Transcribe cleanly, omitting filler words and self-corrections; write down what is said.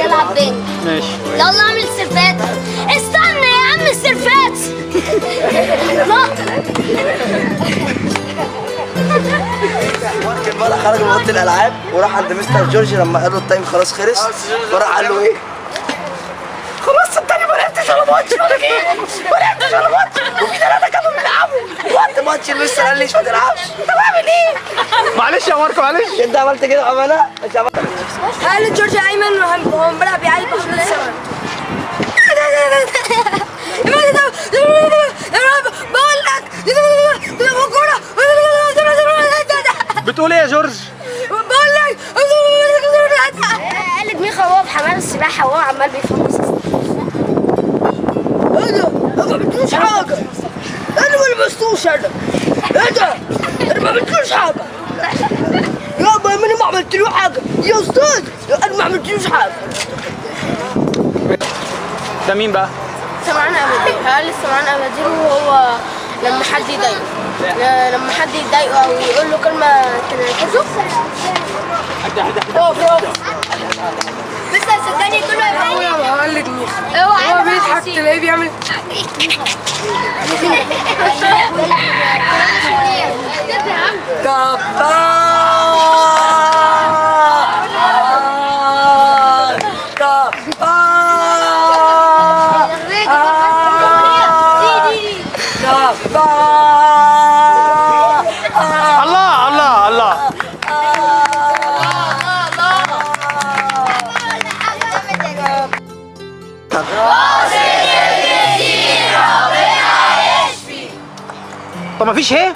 يلعب بينج. ماشي. يلا اعمل سيرفات. استنى يا عم السيرفات. ممكن بقى خرج من اوضه الالعاب وراح عند مستر جورج لما قال له التايم خلاص خلص، فراح قال له ايه؟ خلاص التاني ما لعبتش ولا ماتش ولا جيم، ما لعبتش ولا ماتش، وفي ثلاثه كانوا بيلعبوا وقت ماتش المستر قال لي مش ما تلعبش. طب اعمل ايه؟ معلش يا ماركو معلش. انت عملت كده بامانه؟ مش عملت. قال جورج ايمن وهو بيلعب بيعلق حدود السماء. بقول لك بتقول ايه يا جورج؟ بقول لك قالت ميخا وهو في حمام السباحه وهو عمال بيفحص. ايه ده؟ انا ما عملتلوش حاجه. انا ما لبستوش انا. ايه ده؟ انا ما عملتلوش حاجه. يابا انا ما عملتلوش حاجه يا استاذ، انا ما عملتلوش حاجه. ده مين بقى؟ سمعان أبدي. قال سمعان أبدي وهو لما حد يضايقه، لما حد يضايقه أو يقول له كلمة تنرفزه. بس صدقني كله هيبقى هقلد ميخا. هو بيضحك تلاقيه بيعمل الله الله الله. طب مفيش ايه؟